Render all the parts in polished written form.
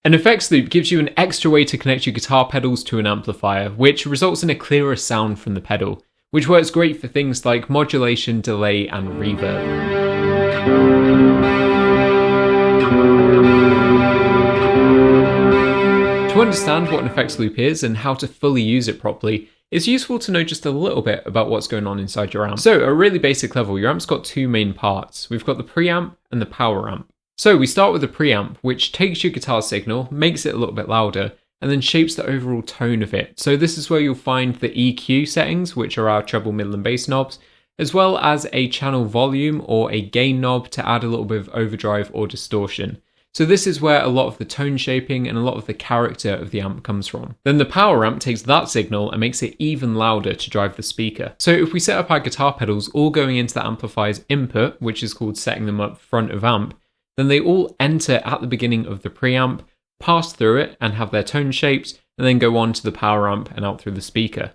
An effects loop gives you an extra way to connect your guitar pedals to an amplifier, which results in a clearer sound from the pedal, which works great for things like modulation, delay, and reverb. To understand what an effects loop is and how to fully use it properly, it's useful to know just a little bit about what's going on inside your amp. So at a really basic level, your amp's got two main parts. We've got the preamp and the power amp. So we start with the preamp, which takes your guitar signal, makes it a little bit louder, and then shapes the overall tone of it. So this is where you'll find the EQ settings, which are our treble, middle, and bass knobs, as well as a channel volume or a gain knob to add a little bit of overdrive or distortion. So this is where a lot of the tone shaping and a lot of the character of the amp comes from. Then the power amp takes that signal and makes it even louder to drive the speaker. So if we set up our guitar pedals all going into the amplifier's input, which is called setting them up front of amp, then they all enter at the beginning of the preamp, pass through it and have their tone shaped, and then go on to the power amp and out through the speaker.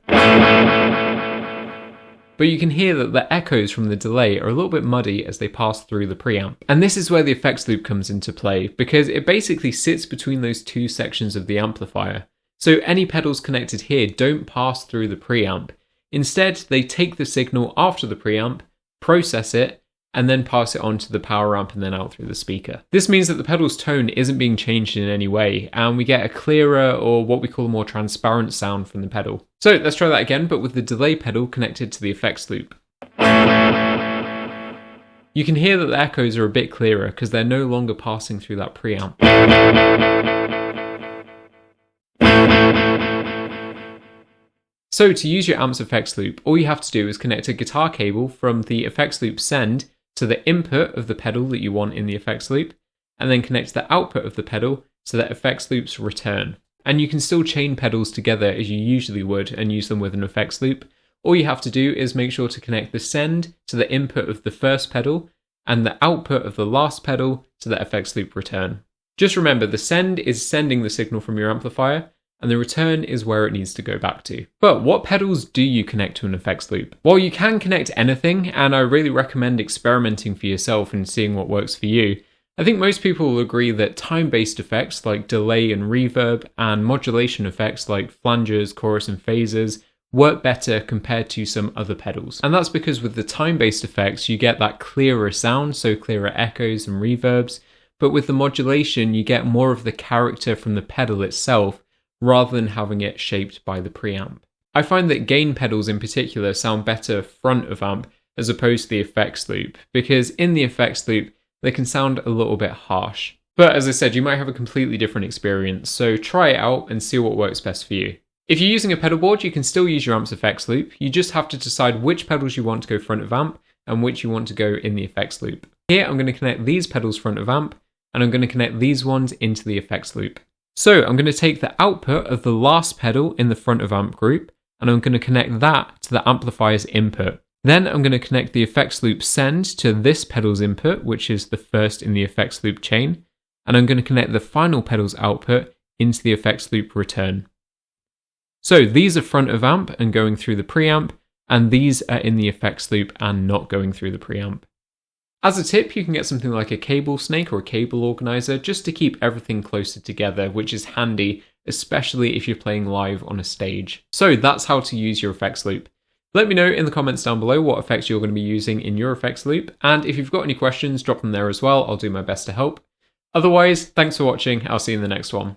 But you can hear that the echoes from the delay are a little bit muddy as they pass through the preamp. And this is where the effects loop comes into play, because it basically sits between those two sections of the amplifier. So any pedals connected here don't pass through the preamp. Instead, they take the signal after the preamp, process it, and then pass it on to the power amp and then out through the speaker. This means that the pedal's tone isn't being changed in any way, and we get a clearer, or what we call a more transparent sound from the pedal. So let's try that again, but with the delay pedal connected to the effects loop. You can hear that the echoes are a bit clearer because they're no longer passing through that preamp. So to use your amp's effects loop, all you have to do is connect a guitar cable from the effects loop send to the input of the pedal that you want in the effects loop, and then connect the output of the pedal to the effects loop's return. And you can still chain pedals together as you usually would and use them with an effects loop. All you have to do is make sure to connect the send to the input of the first pedal and the output of the last pedal to the effects loop return. Just remember, the send is sending the signal from your amplifier, and the return is where it needs to go back to. But what pedals do you connect to an effects loop? Well, you can connect anything, and I really recommend experimenting for yourself and seeing what works for you. I think most people will agree that time-based effects like delay and reverb and modulation effects like flanges, chorus, and phasers work better compared to some other pedals. And that's because with the time-based effects, you get that clearer sound, so clearer echoes and reverbs. But with the modulation, you get more of the character from the pedal itself, rather than having it shaped by the preamp. I find that gain pedals in particular sound better front of amp as opposed to the effects loop, because in the effects loop, they can sound a little bit harsh. But as I said, you might have a completely different experience, so try it out and see what works best for you. If you're using a pedal board, you can still use your amp's effects loop. You just have to decide which pedals you want to go front of amp and which you want to go in the effects loop. Here, I'm going to connect these pedals front of amp, and I'm going to connect these ones into the effects loop. So I'm going to take the output of the last pedal in the front of amp group, and I'm going to connect that to the amplifier's input. Then I'm going to connect the effects loop send to this pedal's input, which is the first in the effects loop chain, and I'm going to connect the final pedal's output into the effects loop return. So these are front of amp and going through the preamp, and these are in the effects loop and not going through the preamp. As a tip, you can get something like a cable snake or a cable organizer just to keep everything closer together, which is handy, especially if you're playing live on a stage. So that's how to use your effects loop. Let me know in the comments down below what effects you're going to be using in your effects loop, and if you've got any questions, drop them there as well. I'll do my best to help. Otherwise, thanks for watching. I'll see you in the next one.